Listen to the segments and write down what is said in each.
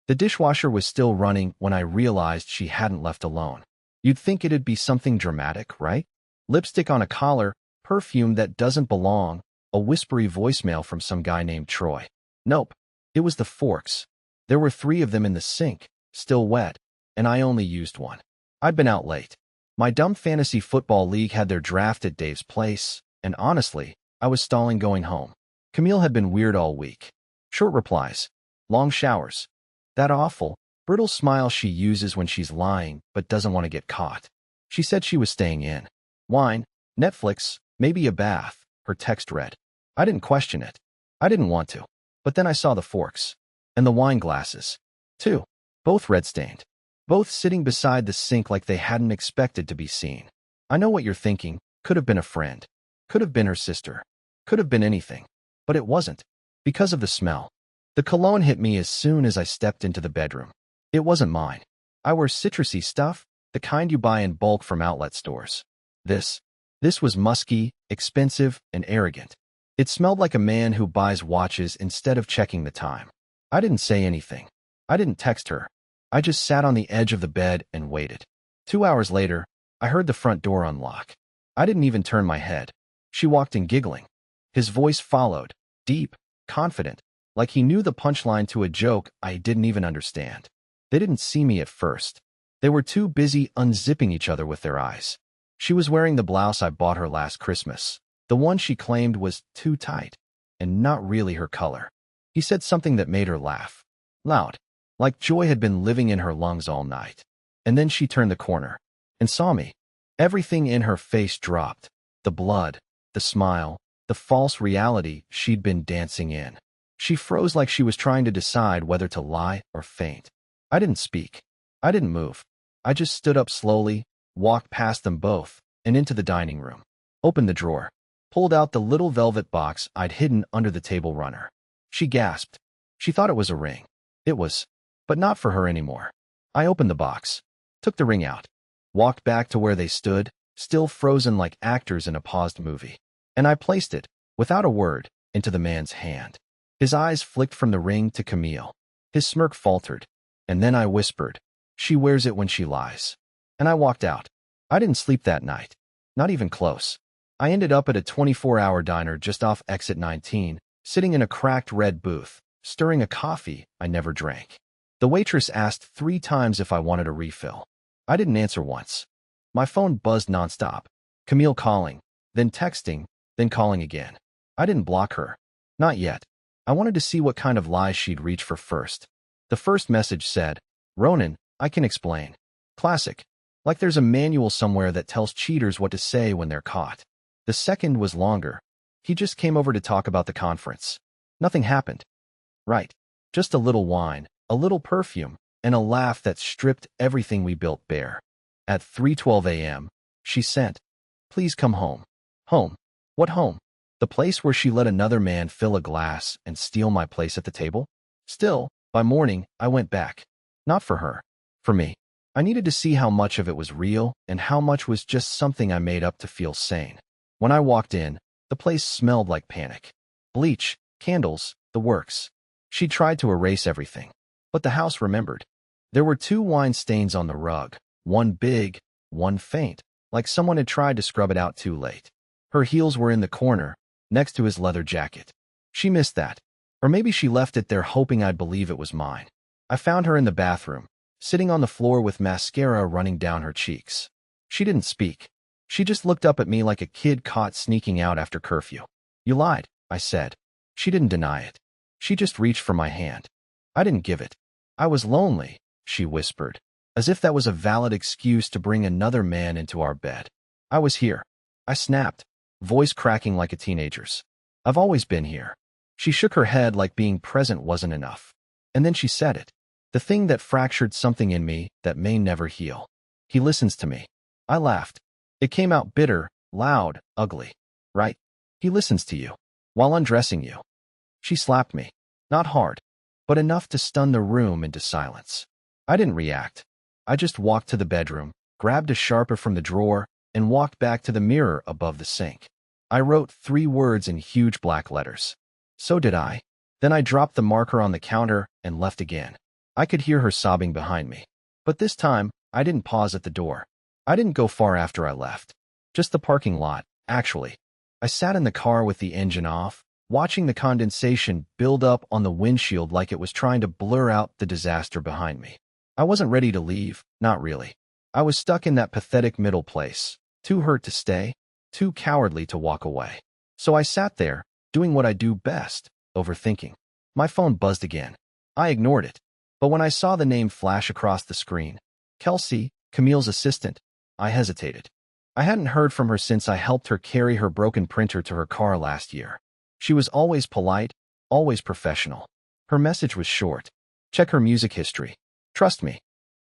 The dishwasher was still running when I realized she hadn't left alone. You'd think it'd be something dramatic, right? Lipstick on a collar, perfume that doesn't belong, a whispery voicemail from some guy named Troy. Nope. It was the forks. There were 3 of them in the sink, still wet, and I only used one. I'd been out late. My dumb fantasy football league had their draft at Dave's place, and honestly, I was stalling going home. Camille had been weird all week. Short replies. Long showers. That awful, brittle smile she uses when she's lying but doesn't want to get caught. She said she was staying in. Wine, Netflix, maybe a bath, her text read. I didn't question it. I didn't want to. But then I saw the forks. And the wine glasses. 2. Both red-stained. Both sitting beside the sink like they hadn't expected to be seen. I know what you're thinking. Could have been a friend. Could have been her sister. Could have been anything. But it wasn't. Because of the smell. The cologne hit me as soon as I stepped into the bedroom. It wasn't mine. I wear citrusy stuff, the kind you buy in bulk from outlet stores. This was musky, expensive, and arrogant. It smelled like a man who buys watches instead of checking the time. I didn't say anything. I didn't text her. I just sat on the edge of the bed and waited. 2 hours later, I heard the front door unlock. I didn't even turn my head. She walked in giggling. His voice followed, deep, confident, like he knew the punchline to a joke I didn't even understand. They didn't see me at first. They were too busy unzipping each other with their eyes. She was wearing the blouse I bought her last Christmas, the one she claimed was too tight, and not really her color. He said something that made her laugh. Loud, like joy had been living in her lungs all night. And then she turned the corner and saw me. Everything in her face dropped. The blood, the smile, the false reality she'd been dancing in. She froze like she was trying to decide whether to lie or faint. I didn't speak. I didn't move. I just stood up slowly, walked past them both, and into the dining room. Opened the drawer. Pulled out the little velvet box I'd hidden under the table runner. She gasped. She thought it was a ring. It was, but not for her anymore. I opened the box, took the ring out, walked back to where they stood, still frozen like actors in a paused movie. And I placed it, without a word, into the man's hand. His eyes flicked from the ring to Camille. His smirk faltered. And then I whispered, "She wears it when she lies." And I walked out. I didn't sleep that night. Not even close. I ended up at a 24-hour diner just off exit 19, sitting in a cracked red booth, stirring a coffee I never drank. The waitress asked 3 times if I wanted a refill. I didn't answer once. My phone buzzed nonstop. Camille calling, then texting, then calling again. I didn't block her. Not yet. I wanted to see what kind of lies she'd reach for first. The first message said, "Ronan, I can explain." Classic. Like there's a manual somewhere that tells cheaters what to say when they're caught. The second was longer. "He just came over to talk about the conference. Nothing happened." Right. Just a little wine, a little perfume, and a laugh that stripped everything we built bare. At 3:12 a.m., she sent, "Please come home." Home. What home? The place where she let another man fill a glass and steal my place at the table? Still, by morning, I went back. Not for her. For me. I needed to see how much of it was real and how much was just something I made up to feel sane. When I walked in, the place smelled like panic. Bleach, candles, the works. She tried to erase everything. But the house remembered. There were 2 wine stains on the rug, one big, one faint, like someone had tried to scrub it out too late. Her heels were in the corner, next to his leather jacket. She missed that. Or maybe she left it there hoping I'd believe it was mine. I found her in the bathroom, sitting on the floor with mascara running down her cheeks. She didn't speak. She just looked up at me like a kid caught sneaking out after curfew. "You lied," I said. She didn't deny it. She just reached for my hand. I didn't give it. "I was lonely," she whispered, as if that was a valid excuse to bring another man into our bed. "I was here." I snapped, voice cracking like a teenager's. "I've always been here." She shook her head like being present wasn't enough. And then she said it. The thing that fractured something in me that may never heal. "He listens to me." I laughed. It came out bitter, loud, ugly. "Right. He listens to you. While undressing you." She slapped me. Not hard, but enough to stun the room into silence. I didn't react. I just walked to the bedroom, grabbed a sharpener from the drawer, and walked back to the mirror above the sink. I wrote 3 words in huge black letters. "So did I." Then I dropped the marker on the counter and left again. I could hear her sobbing behind me. But this time, I didn't pause at the door. I didn't go far after I left. Just the parking lot, actually. I sat in the car with the engine off, watching the condensation build up on the windshield like it was trying to blur out the disaster behind me. I wasn't ready to leave, not really. I was stuck in that pathetic middle place, too hurt to stay, too cowardly to walk away. So I sat there, doing what I do best, overthinking. My phone buzzed again. I ignored it. But when I saw the name flash across the screen, Kelsey, Camille's assistant, I hesitated. I hadn't heard from her since I helped her carry her broken printer to her car last year. She was always polite, always professional. Her message was short. Check her music history. Trust me.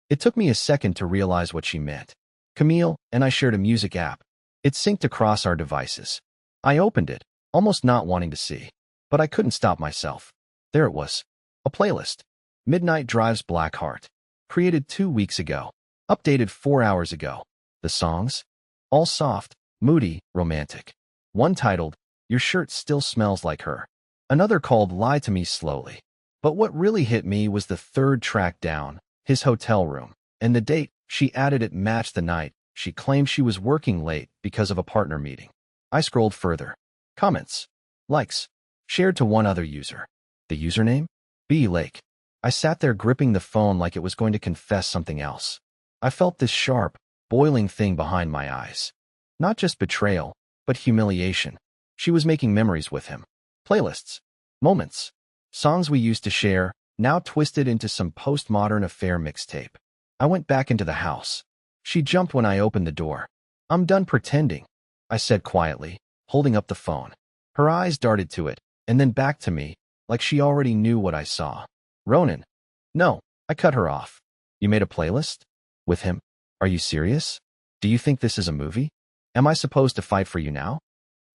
It took me a second to realize what she meant. Camille and I shared a music app. It synced across our devices. I opened it, almost not wanting to see. But I couldn't stop myself. There it was. A playlist. Midnight Drive's Black Heart. Created 2 weeks ago. Updated 4 hours ago. The songs? All soft, moody, romantic. One titled, Your Shirt Still Smells Like Her. Another called Lie to Me Slowly. But what really hit me was the third track down, His Hotel Room. And the date she added it matched the night she claimed she was working late because of a partner meeting. I scrolled further. Comments. Likes. Shared to one other user. The username? B. Lake. I sat there gripping the phone like it was going to confess something else. I felt this sharp, boiling thing behind my eyes. Not just betrayal, but humiliation. She was making memories with him. Playlists. Moments. Songs we used to share, now twisted into some postmodern affair mixtape. I went back into the house. She jumped when I opened the door. I'm done pretending, I said quietly, holding up the phone. Her eyes darted to it, and then back to me, like she already knew what I saw. Ronan. No, I cut her off. You made a playlist? With him? Are you serious? Do you think this is a movie? Am I supposed to fight for you now?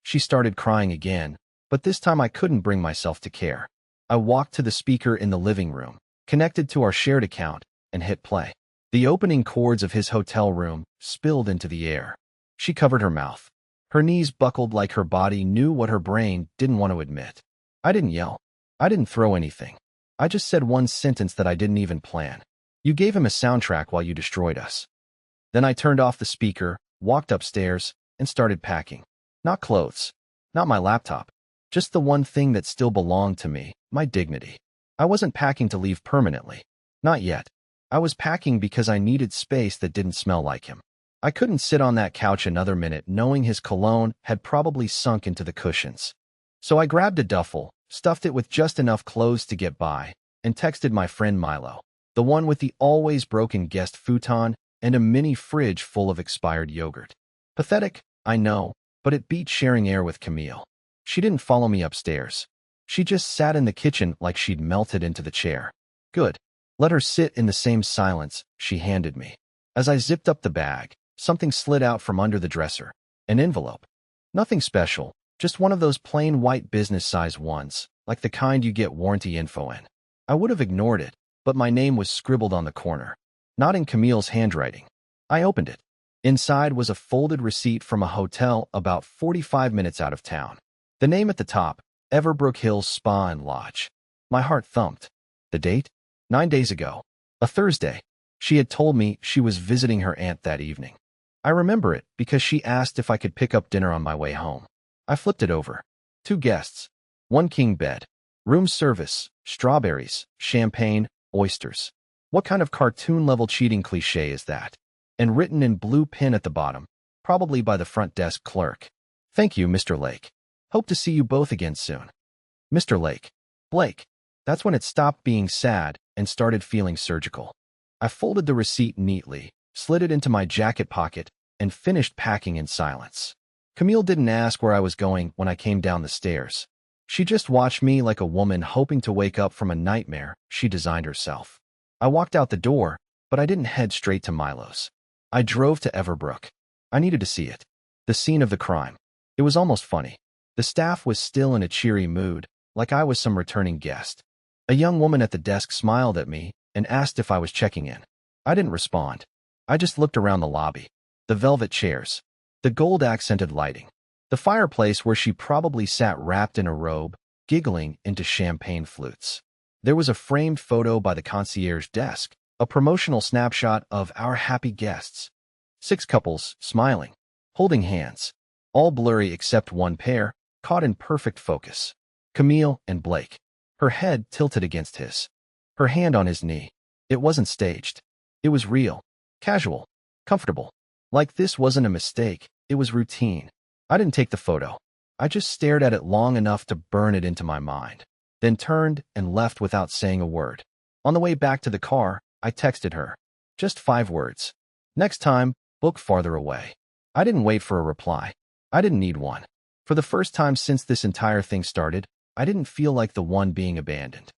She started crying again, but this time I couldn't bring myself to care. I walked to the speaker in the living room, connected to our shared account, and hit play. The opening chords of His Hotel Room spilled into the air. She covered her mouth. Her knees buckled like her body knew what her brain didn't want to admit. I didn't yell. I didn't throw anything. I just said one sentence that I didn't even plan. You gave him a soundtrack while you destroyed us. Then I turned off the speaker, walked upstairs, and started packing. Not clothes. Not my laptop. Just the one thing that still belonged to me, my dignity. I wasn't packing to leave permanently. Not yet. I was packing because I needed space that didn't smell like him. I couldn't sit on that couch another minute knowing his cologne had probably sunk into the cushions. So I grabbed a duffel, stuffed it with just enough clothes to get by, and texted my friend Milo, the one with the always broken guest futon and a mini fridge full of expired yogurt. Pathetic, I know, but it beat sharing air with Camille. She didn't follow me upstairs. She just sat in the kitchen like she'd melted into the chair. Good. Let her sit in the same silence she handed me. As I zipped up the bag, something slid out from under the dresser. An envelope. Nothing special, just one of those plain white business-size ones, like the kind you get warranty info in. I would have ignored it, but my name was scribbled on the corner. Not in Camille's handwriting. I opened it. Inside was a folded receipt from a hotel about 45 minutes out of town. The name at the top, Everbrook Hills Spa and Lodge. My heart thumped. The date? 9 days ago. A Thursday. She had told me she was visiting her aunt that evening. I remember it because she asked if I could pick up dinner on my way home. I flipped it over. 2 guests. 1 king bed. Room service. Strawberries. Champagne. Oysters. What kind of cartoon-level cheating cliché is that? And written in blue pen at the bottom, probably by the front desk clerk. Thank you, Mr. Lake. Hope to see you both again soon. Mr. Lake. Blake. That's when it stopped being sad and started feeling surgical. I folded the receipt neatly, slid it into my jacket pocket, and finished packing in silence. Camille didn't ask where I was going when I came down the stairs. She just watched me like a woman hoping to wake up from a nightmare she designed herself. I walked out the door, but I didn't head straight to Milo's. I drove to Everbrook. I needed to see it. The scene of the crime. It was almost funny. The staff was still in a cheery mood, like I was some returning guest. A young woman at the desk smiled at me and asked if I was checking in. I didn't respond. I just looked around the lobby. The velvet chairs. The gold-accented lighting. The fireplace where she probably sat wrapped in a robe, giggling into champagne flutes. There was a framed photo by the concierge desk, a promotional snapshot of our happy guests. 6 couples, smiling, holding hands, all blurry except one pair, caught in perfect focus. Camille and Blake, her head tilted against his, her hand on his knee. It wasn't staged. It was real, casual, comfortable. Like this wasn't a mistake, it was routine. I didn't take the photo. I just stared at it long enough to burn it into my mind, then turned and left without saying a word. On the way back to the car, I texted her. Just 5 words. Next time, book farther away. I didn't wait for a reply. I didn't need one. For the first time since this entire thing started, I didn't feel like the one being abandoned.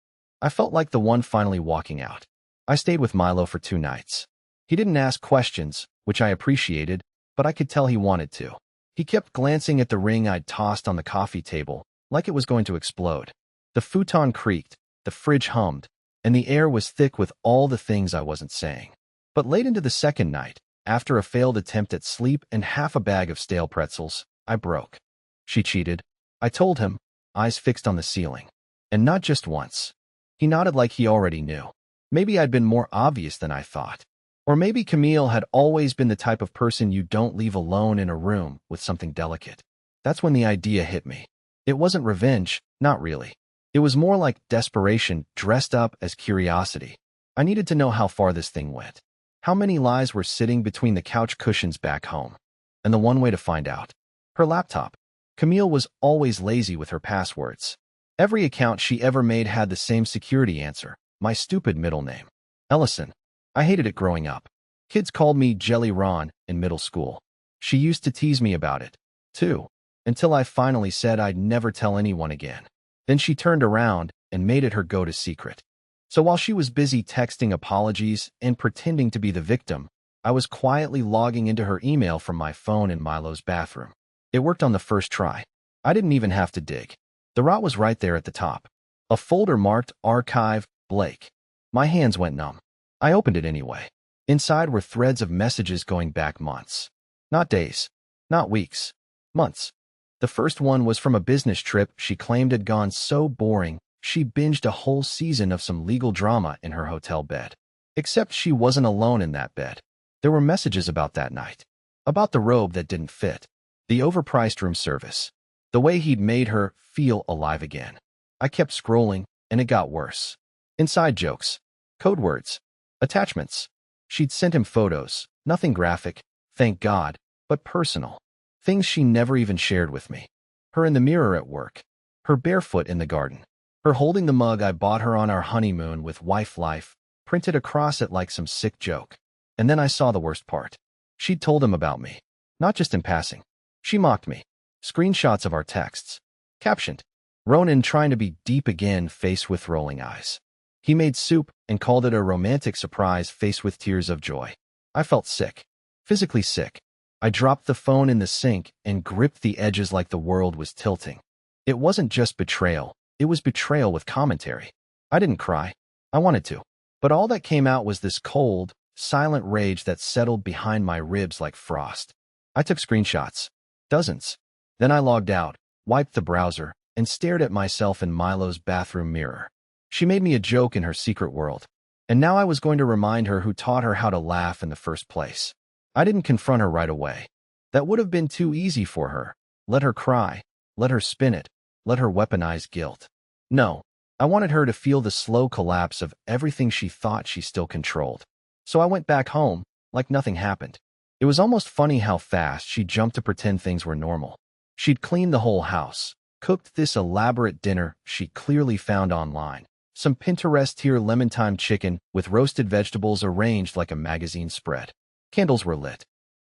I felt like the one finally walking out. I stayed with Milo for 2 nights. He didn't ask questions, which I appreciated, but I could tell he wanted to. He kept glancing at the ring I'd tossed on the coffee table, like it was going to explode. The futon creaked, the fridge hummed, and the air was thick with all the things I wasn't saying. But late into the second night, after a failed attempt at sleep and half a bag of stale pretzels, I broke. She cheated. I told him, eyes fixed on the ceiling. And not just once. He nodded like he already knew. Maybe I'd been more obvious than I thought. Or maybe Camille had always been the type of person you don't leave alone in a room with something delicate. That's when the idea hit me. It wasn't revenge, not really. It was more like desperation dressed up as curiosity. I needed to know how far this thing went. How many lies were sitting between the couch cushions back home? And the one way to find out. Her laptop. Camille was always lazy with her passwords. Every account she ever made had the same security answer, my stupid middle name. Ellison. I hated it growing up. Kids called me Jelly Ron in middle school. She used to tease me about it, too, until I finally said I'd never tell anyone again. Then she turned around and made it her go-to secret. So while she was busy texting apologies and pretending to be the victim, I was quietly logging into her email from my phone in Milo's bathroom. It worked on the first try. I didn't even have to dig. The rot was right there at the top. A folder marked Archive Blake. My hands went numb. I opened it anyway. Inside were threads of messages going back months. Not days. Not weeks. Months. The first one was from a business trip she claimed had gone so boring, she binged a whole season of some legal drama in her hotel bed. Except she wasn't alone in that bed. There were messages about that night. About the robe that didn't fit. The overpriced room service. The way he'd made her feel alive again. I kept scrolling, and it got worse. Inside jokes. Code words. Attachments. She'd sent him photos, nothing graphic, thank God, but personal. Things she never even shared with me. Her in the mirror at work. Her barefoot in the garden. Her holding the mug I bought her on our honeymoon with Wife Life, printed across it like some sick joke. And then I saw the worst part. She'd told him about me. Not just in passing. She mocked me. Screenshots of our texts. Captioned, Ronan trying to be deep again, face with rolling eyes. He made soup and called it a romantic surprise, face with tears of joy. I felt sick. Physically sick. I dropped the phone in the sink and gripped the edges like the world was tilting. It wasn't just betrayal. It was betrayal with commentary. I didn't cry. I wanted to. But all that came out was this cold, silent rage that settled behind my ribs like frost. I took screenshots. Dozens. Then I logged out, wiped the browser, and stared at myself in Milo's bathroom mirror. She made me a joke in her secret world. And now I was going to remind her who taught her how to laugh in the first place. I didn't confront her right away. That would have been too easy for her. Let her cry. Let her spin it. Let her weaponize guilt. No. I wanted her to feel the slow collapse of everything she thought she still controlled. So I went back home, like nothing happened. It was almost funny how fast she jumped to pretend things were normal. She'd cleaned the whole house, cooked this elaborate dinner she clearly found online. Some Pinterest-tier lemon-thyme chicken with roasted vegetables arranged like a magazine spread. Candles were lit.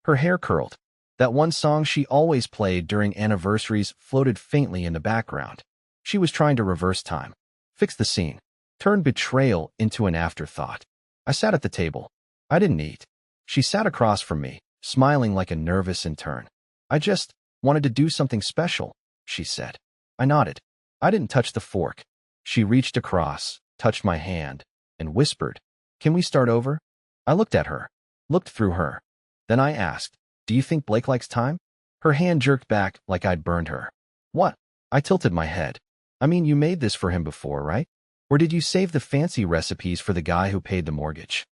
Her hair curled. That one song she always played during anniversaries floated faintly in the background. She was trying to reverse time. Fix the scene. Turn betrayal into an afterthought. I sat at the table. I didn't eat. She sat across from me, smiling like a nervous intern. I just wanted to do something special, she said. I nodded. I didn't touch the fork. She reached across, touched my hand, and whispered, Can we start over? I looked at her, looked through her. Then I asked, Do you think Blake likes time? Her hand jerked back like I'd burned her. What? I tilted my head. I mean, you made this for him before, right? Or did you save the fancy recipes for the guy who paid the mortgage?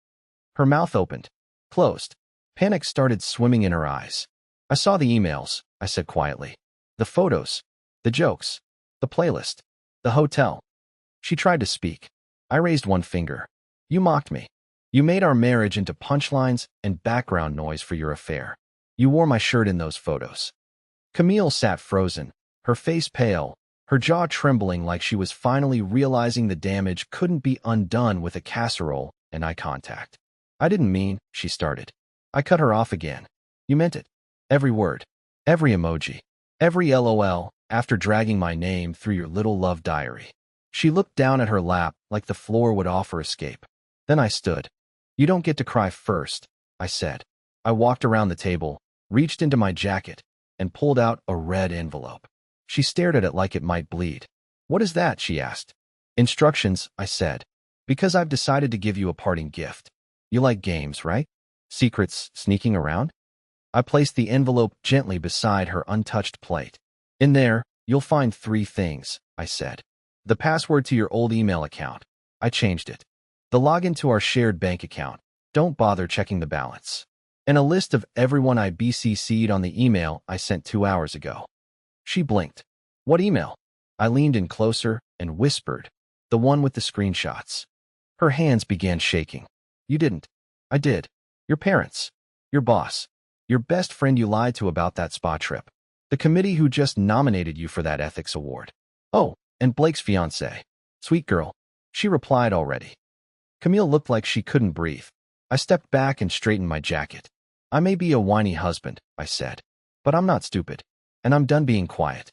Her mouth opened, closed. Panic started swimming in her eyes. I saw the emails, I said quietly. The photos, the jokes, the playlist, the hotel. She tried to speak. I raised one finger. You mocked me. You made our marriage into punchlines and background noise for your affair. You wore my shirt in those photos. Camille sat frozen, her face pale, her jaw trembling like she was finally realizing the damage couldn't be undone with a casserole and eye contact. I didn't mean, she started. I cut her off again. You meant it. Every word, every emoji, every LOL, after dragging my name through your little love diary. She looked down at her lap like the floor would offer escape. Then I stood. You don't get to cry first, I said. I walked around the table, reached into my jacket, and pulled out a red envelope. She stared at it like it might bleed. What is that? She asked. Instructions, I said. Because I've decided to give you a parting gift. You like games, right? Secrets sneaking around? I placed the envelope gently beside her untouched plate. In there, you'll find 3 things, I said. The password to your old email account. I changed it. The login to our shared bank account. Don't bother checking the balance. And a list of everyone I BCC'd on the email I sent 2 hours ago. She blinked. What email? I leaned in closer and whispered. The one with the screenshots. Her hands began shaking. You didn't. I did. Your parents. Your boss. Your best friend you lied to about that spa trip. The committee who just nominated you for that ethics award. Oh, and Blake's fiancée. Sweet girl. She replied already. Camille looked like she couldn't breathe. I stepped back and straightened my jacket. I may be a whiny husband, I said, but I'm not stupid, and I'm done being quiet.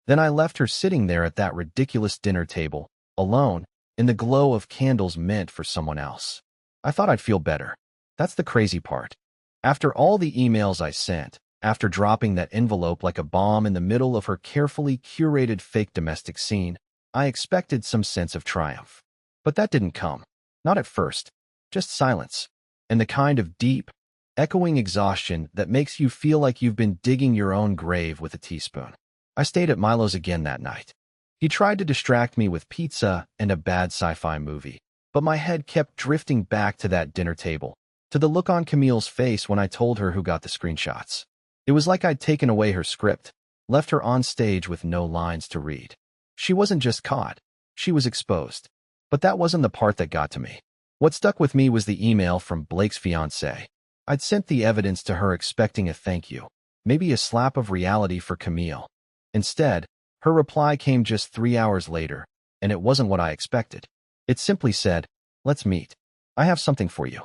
Then I left her sitting there at that ridiculous dinner table, alone, in the glow of candles meant for someone else. I thought I'd feel better. That's the crazy part. After all the emails I sent, after dropping that envelope like a bomb in the middle of her carefully curated fake domestic scene, I expected some sense of triumph. But that didn't come. Not at first. Just silence. And the kind of deep, echoing exhaustion that makes you feel like you've been digging your own grave with a teaspoon. I stayed at Milo's again that night. He tried to distract me with pizza and a bad sci-fi movie, but my head kept drifting back to that dinner table, to the look on Camille's face when I told her who got the screenshots. It was like I'd taken away her script, left her on stage with no lines to read. She wasn't just caught, she was exposed. But that wasn't the part that got to me. What stuck with me was the email from Blake's fiancée. I'd sent the evidence to her expecting a thank you, maybe a slap of reality for Camille. Instead, her reply came just 3 hours later, and it wasn't what I expected. It simply said, let's meet. I have something for you.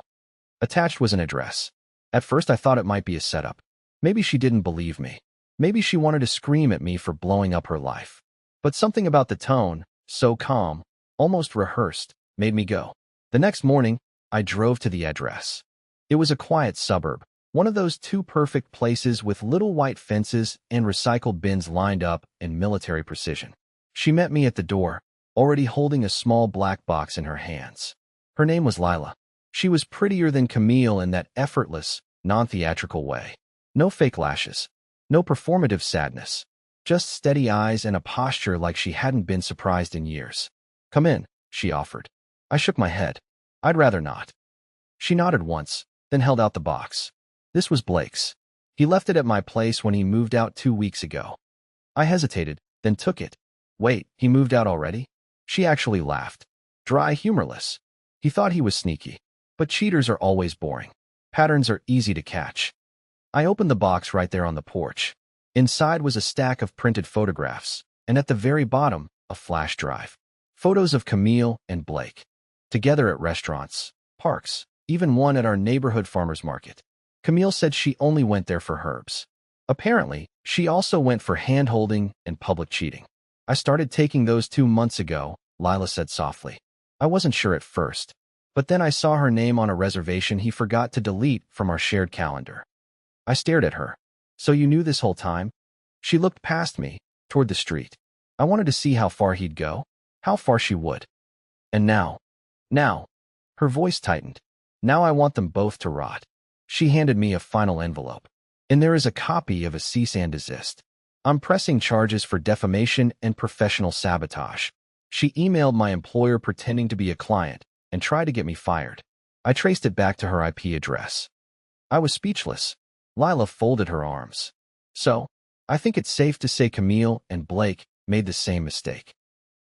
Attached was an address. At first I thought it might be a setup. Maybe she didn't believe me. Maybe she wanted to scream at me for blowing up her life. But something about the tone, so calm, almost rehearsed, made me go. The next morning, I drove to the address. It was a quiet suburb, one of those too perfect places with little white fences and recycled bins lined up in military precision. She met me at the door, already holding a small black box in her hands. Her name was Lila. She was prettier than Camille in that effortless, non-theatrical way. No fake lashes. No performative sadness. Just steady eyes and a posture like she hadn't been surprised in years. Come in, she offered. I shook my head. I'd rather not. She nodded once, then held out the box. This was Blake's. He left it at my place when he moved out 2 weeks ago. I hesitated, then took it. Wait, he moved out already? She actually laughed. Dry, humorless. He thought he was sneaky. But cheaters are always boring. Patterns are easy to catch. I opened the box right there on the porch. Inside was a stack of printed photographs, and at the very bottom, a flash drive. Photos of Camille and Blake. Together at restaurants, parks, even one at our neighborhood farmer's market. Camille said she only went there for herbs. Apparently, she also went for hand-holding and public cheating. I started taking those 2 months ago, Lila said softly. I wasn't sure at first, but then I saw her name on a reservation he forgot to delete from our shared calendar. I stared at her. So you knew this whole time? She looked past me, toward the street. I wanted to see how far he'd go, how far she would. And now, her voice tightened. Now I want them both to rot. She handed me a final envelope. And there is a copy of a cease and desist. I'm pressing charges for defamation and professional sabotage. She emailed my employer pretending to be a client and tried to get me fired. I traced it back to her IP address. I was speechless. Lila folded her arms. So, I think it's safe to say Camille and Blake made the same mistake.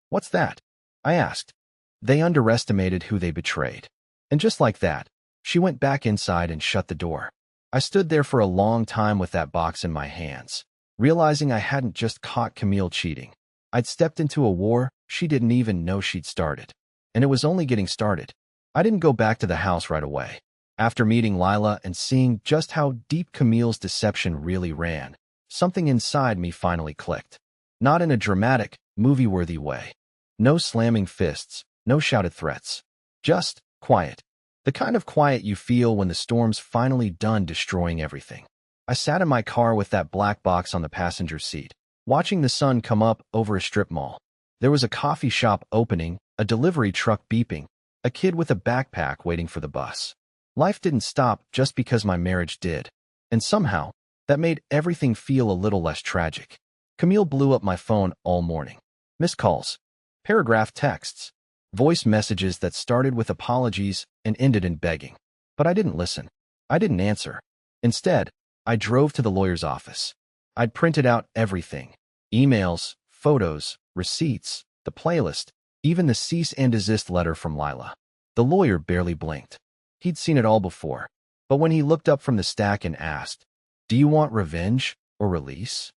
What's that? I asked. They underestimated who they betrayed. And just like that, she went back inside and shut the door. I stood there for a long time with that box in my hands, realizing I hadn't just caught Camille cheating. I'd stepped into a war she didn't even know she'd started. And it was only getting started. I didn't go back to the house right away. After meeting Lila and seeing just how deep Camille's deception really ran, something inside me finally clicked. Not in a dramatic, movie-worthy way. No slamming fists, no shouted threats. Just quiet. The kind of quiet you feel when the storm's finally done destroying everything. I sat in my car with that black box on the passenger seat, watching the sun come up over a strip mall. There was a coffee shop opening, a delivery truck beeping, a kid with a backpack waiting for the bus. Life didn't stop just because my marriage did. And somehow, that made everything feel a little less tragic. Camille blew up my phone all morning. Missed calls, paragraph texts, voice messages that started with apologies and ended in begging. But I didn't listen. I didn't answer. Instead, I drove to the lawyer's office. I'd printed out everything. Emails, photos, receipts, the playlist, even the cease and desist letter from Lila. The lawyer barely blinked. He'd seen it all before. But when he looked up from the stack and asked, "Do you want revenge or release?"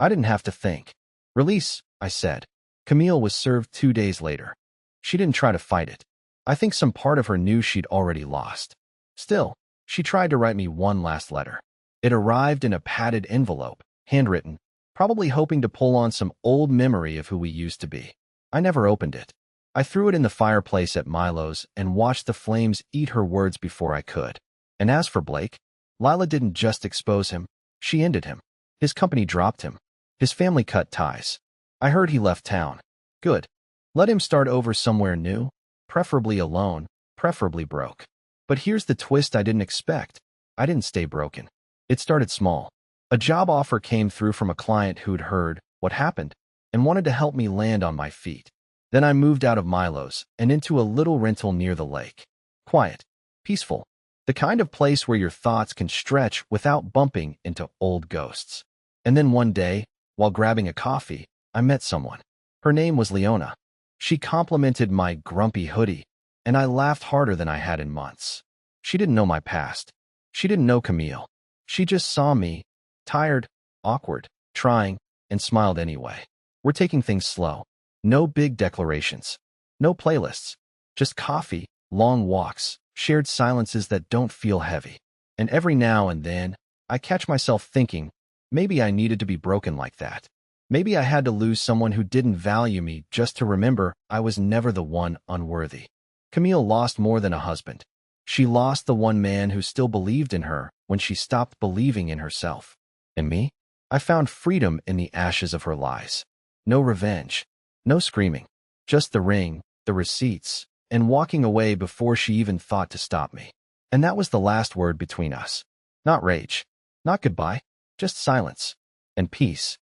I didn't have to think. "Release," I said. Camille was served 2 days later. She didn't try to fight it. I think some part of her knew she'd already lost. Still, she tried to write me one last letter. It arrived in a padded envelope, handwritten, probably hoping to pull on some old memory of who we used to be. I never opened it. I threw it in the fireplace at Milo's and watched the flames eat her words before I could. And as for Blake, Lila didn't just expose him, she ended him. His company dropped him. His family cut ties. I heard he left town. Good. Let him start over somewhere new, preferably alone, preferably broke. But here's the twist I didn't expect. I didn't stay broken. It started small. A job offer came through from a client who'd heard what happened and wanted to help me land on my feet. Then I moved out of Milo's and into a little rental near the lake. Quiet, peaceful, the kind of place where your thoughts can stretch without bumping into old ghosts. And then one day, while grabbing a coffee, I met someone. Her name was Leona. She complimented my grumpy hoodie, and I laughed harder than I had in months. She didn't know my past. She didn't know Camille. She just saw me, tired, awkward, trying, and smiled anyway. We're taking things slow. No big declarations. No playlists. Just coffee, long walks, shared silences that don't feel heavy. And every now and then, I catch myself thinking, maybe I needed to be broken like that. Maybe I had to lose someone who didn't value me just to remember I was never the one unworthy. Camille lost more than a husband. She lost the one man who still believed in her when she stopped believing in herself. And me? I found freedom in the ashes of her lies. No revenge. No screaming. Just the ring, the receipts, and walking away before she even thought to stop me. And that was the last word between us. Not rage. Not goodbye. Just silence. And peace.